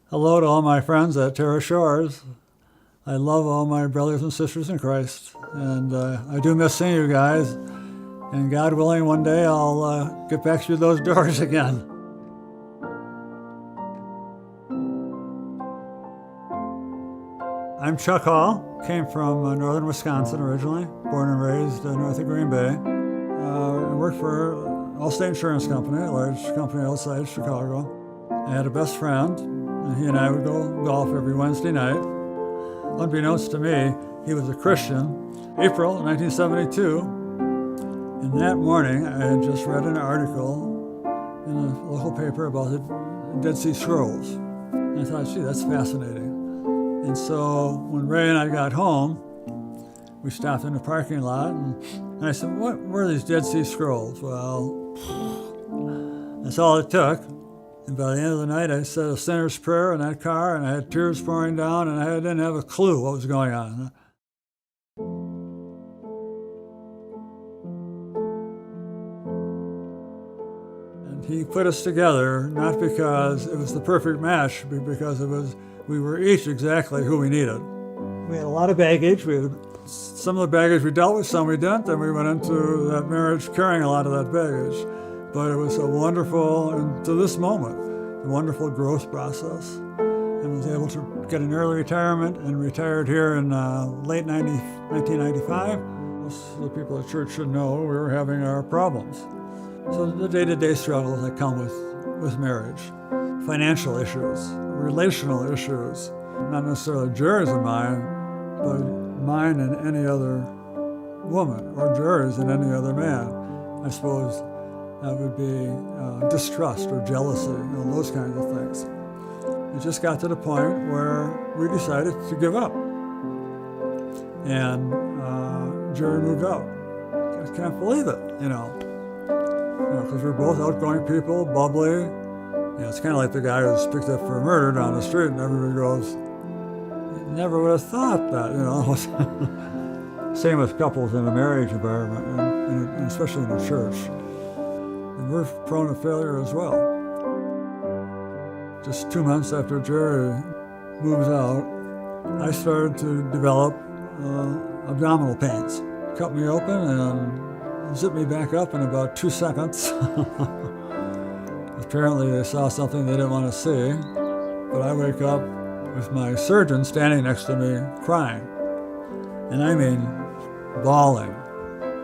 Hello to all my friends at Terra Shores. I love all my brothers and sisters in Christ, and I do miss seeing you guys. And God willing, one day I'll get back through those doors again. I'm Chuck Hall, came from northern Wisconsin originally, born and raised north of Green Bay. I worked for Allstate Insurance Company, a large company outside Chicago. I had a best friend, and he and I would go golf every Wednesday night. Unbeknownst to me, he was a Christian. April 1972, and that morning I had just read an article in a local paper about the Dead Sea Scrolls. And I thought, gee, that's fascinating. And so when Ray and I got home, we stopped in the parking lot, and I said, what were these Dead Sea Scrolls? Well, that's all it took. And by the end of the night, I said a sinner's prayer in that car, and I had tears pouring down, and I didn't have a clue what was going on. And he put us together, not because it was the perfect match, but because we were each exactly who we needed. We had a lot of baggage. We had some of the baggage we dealt with, some we didn't, and we went into that marriage carrying a lot of that baggage. But it was a wonderful, and to this moment, a wonderful growth process. And was able to get an early retirement and retired here in late 1995. Most of the people at church should know we were having our problems. So the day-to-day struggles that come with marriage, financial issues, relational issues, not necessarily Jerry's and mine, but mine and any other woman, or Jerry's and any other man. I suppose that would be distrust or jealousy, those kinds of things. It just got to the point where we decided to give up. And Jerry moved out. I can't believe it, because we're both outgoing people, bubbly. It's kind of like the guy who was picked up for murder down the street, and everybody goes, "You never would have thought that," Same with couples in a marriage environment, and especially in the church. And we're prone to failure as well. Just 2 months after Jerry moves out, I started to develop abdominal pains. Cut me open and zipped me back up in about 2 seconds. Apparently they saw something they didn't want to see, but I wake up with my surgeon standing next to me crying. And I mean bawling.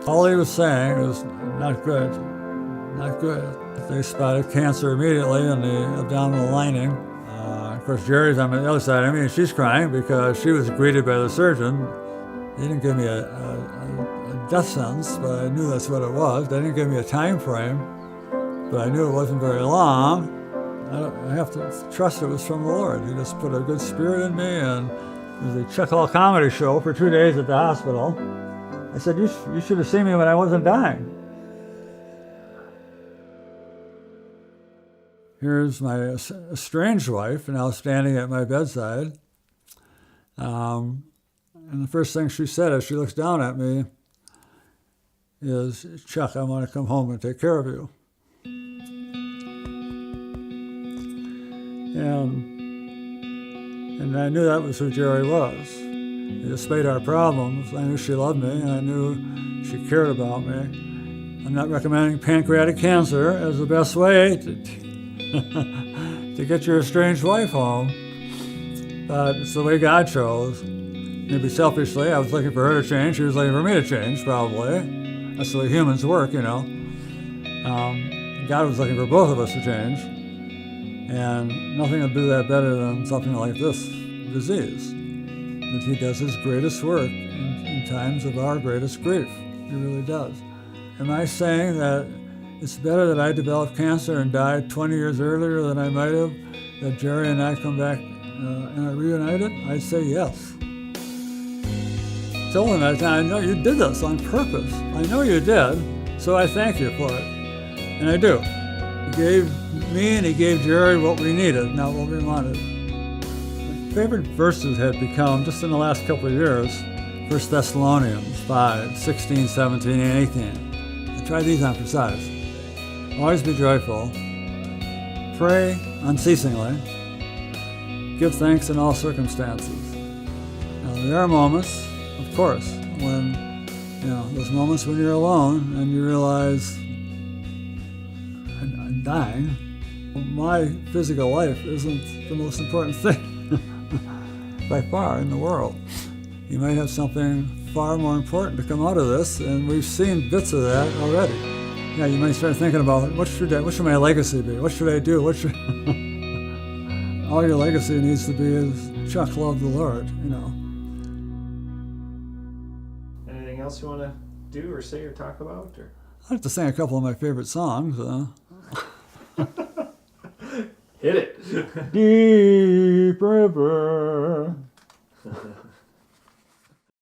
All he was saying was, not good. Not good. They spotted cancer immediately in the abdominal lining. Of course, Jerry's on the other side. I mean, she's crying because she was greeted by the surgeon. He didn't give me a death sentence, but I knew that's what it was. They didn't give me a time frame, but I knew it wasn't very long. I have to trust it was from the Lord. He just put a good spirit in me, and it was a Chuck Hall comedy show for 2 days at the hospital. I said, you should have seen me when I wasn't dying. Here's my estranged wife now standing at my bedside. And the first thing she said as she looks down at me is, "Chuck, I want to come home and take care of you." And I knew that was who Jerry was. Despite our problems, I knew she loved me, and I knew she cared about me. I'm not recommending pancreatic cancer as the best way to get your estranged wife home, but it's the way God chose. Maybe selfishly, I was looking for her to change. She was looking for me to change, probably. That's the way humans work, God was looking for both of us to change. And nothing will do that better than something like this disease. That He does His greatest work in times of our greatest grief. He really does. Am I saying that it's better that I developed cancer and died 20 years earlier than I might have, that Jerry and I come back and are reunited? I'd say yes. Told him I know you did this on purpose. I know you did, so I thank you for it. And I do. He gave me and He gave Jerry what we needed, not what we wanted. My favorite verses had become, just in the last couple of years, 1 Thessalonians 5, 16, 17, and 18. I tried these on for size. Always be joyful. Pray unceasingly. give thanks in all circumstances. Now, there are moments, of course, when, those moments when you're alone and you realize, I'm dying. My physical life isn't the most important thing by far in the world. You might have something far more important to come out of this, and we've seen bits of that already. Yeah, you might start thinking about, what should my legacy be? What should I do? All your legacy needs to be is Chuck loved the Lord, Anything else you want to do or say or talk about? Or? I'd like to sing a couple of my favorite songs. Hit it. Deep river.